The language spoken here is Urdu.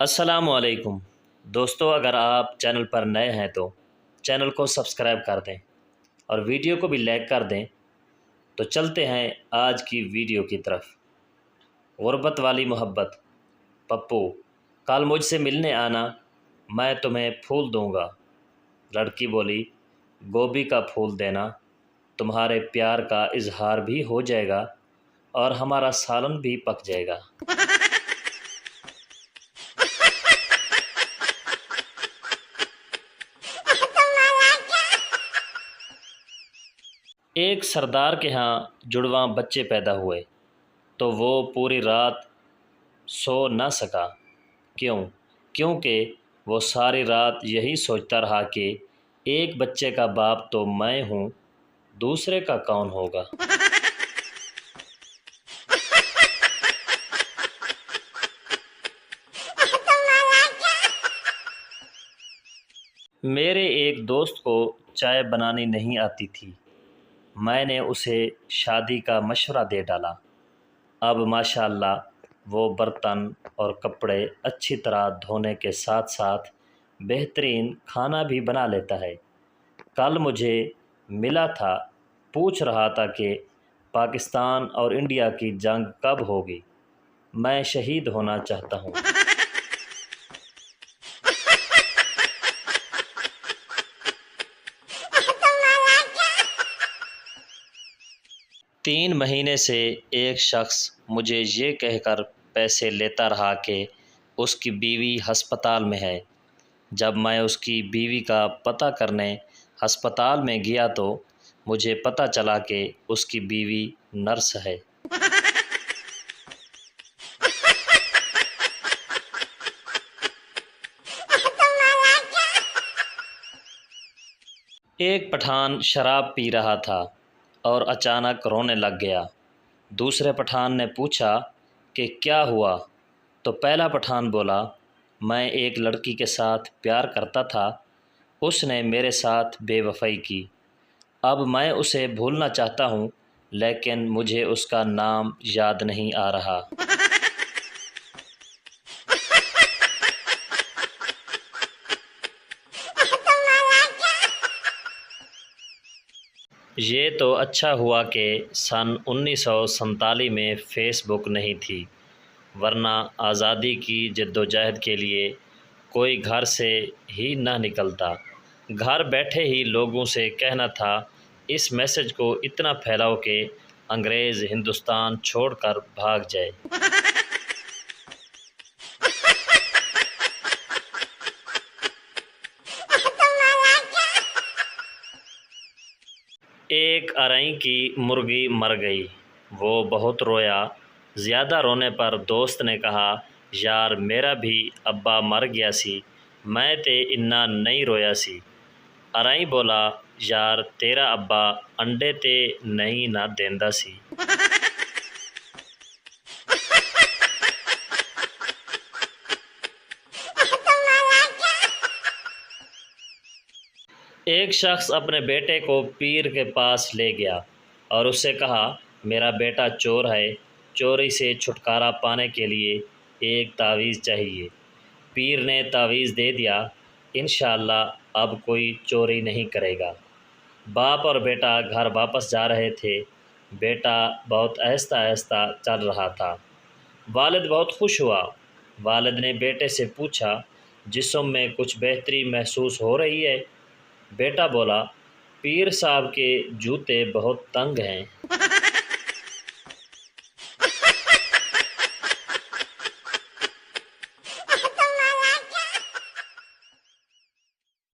السلام علیکم دوستو، اگر آپ چینل پر نئے ہیں تو چینل کو سبسکرائب کر دیں اور ویڈیو کو بھی لائک کر دیں۔ تو چلتے ہیں آج کی ویڈیو کی طرف۔ غربت والی محبت۔ پپو، کل مجھ سے ملنے آنا، میں تمہیں پھول دوں گا۔ لڑکی بولی، گوبھی کا پھول دینا، تمہارے پیار کا اظہار بھی ہو جائے گا اور ہمارا سالن بھی پک جائے گا۔ ایک سردار کے ہاں جڑواں بچے پیدا ہوئے تو وہ پوری رات سو نہ سکا۔ کیونکہ وہ ساری رات یہی سوچتا رہا کہ ایک بچے کا باپ تو میں ہوں، دوسرے کا کون ہوگا۔ میرے ایک دوست کو چائے بنانی نہیں آتی تھی، میں نے اسے شادی کا مشورہ دے ڈالا۔ اب ماشاءاللہ وہ برتن اور کپڑے اچھی طرح دھونے کے ساتھ ساتھ بہترین کھانا بھی بنا لیتا ہے۔ کل مجھے ملا تھا، پوچھ رہا تھا کہ پاکستان اور انڈیا کی جنگ کب ہوگی، میں شہید ہونا چاہتا ہوں۔ 3 مہینے سے ایک شخص مجھے یہ کہہ کر پیسے لیتا رہا کہ اس کی بیوی ہسپتال میں ہے۔ جب میں اس کی بیوی کا پتہ کرنے ہسپتال میں گیا تو مجھے پتہ چلا کہ اس کی بیوی نرس ہے۔ ایک پٹھان شراب پی رہا تھا اور اچانک رونے لگ گیا۔ دوسرے پٹھان نے پوچھا کہ کیا ہوا؟ تو پہلا پٹھان بولا، میں ایک لڑکی کے ساتھ پیار کرتا تھا، اس نے میرے ساتھ بے وفائی کی۔ اب میں اسے بھولنا چاہتا ہوں لیکن مجھے اس کا نام یاد نہیں آ رہا۔ یہ تو اچھا ہوا کہ سن 1947 میں فیس بک نہیں تھی، ورنہ آزادی کی جدوجہد کے لیے کوئی گھر سے ہی نہ نکلتا۔ گھر بیٹھے ہی لوگوں سے کہنا تھا، اس میسج کو اتنا پھیلاؤ کہ انگریز ہندوستان چھوڑ کر بھاگ جائے۔ ایک ارائیں کی مرغی مر گئی، وہ بہت رویا۔ زیادہ رونے پر دوست نے کہا، یار میرا بھی ابا مر گیا سی، میں تے انا نہیں رویا سی۔ ارائیں بولا، یار تیرا ابا انڈے تے نہیں نہ دیندا سی۔ ایک شخص اپنے بیٹے کو پیر کے پاس لے گیا اور اس سے کہا، میرا بیٹا چور ہے، چوری سے چھٹکارا پانے کے لیے ایک تعویذ چاہیے۔ پیر نے تعویذ دے دیا، انشاءاللہ اب کوئی چوری نہیں کرے گا۔ باپ اور بیٹا گھر واپس جا رہے تھے۔ بیٹا بہت آہستہ آہستہ چل رہا تھا۔ والد بہت خوش ہوا۔ والد نے بیٹے سے پوچھا، جسم میں کچھ بہتری محسوس ہو رہی ہے؟ بیٹا بولا، پیر صاحب کے جوتے بہت تنگ ہیں۔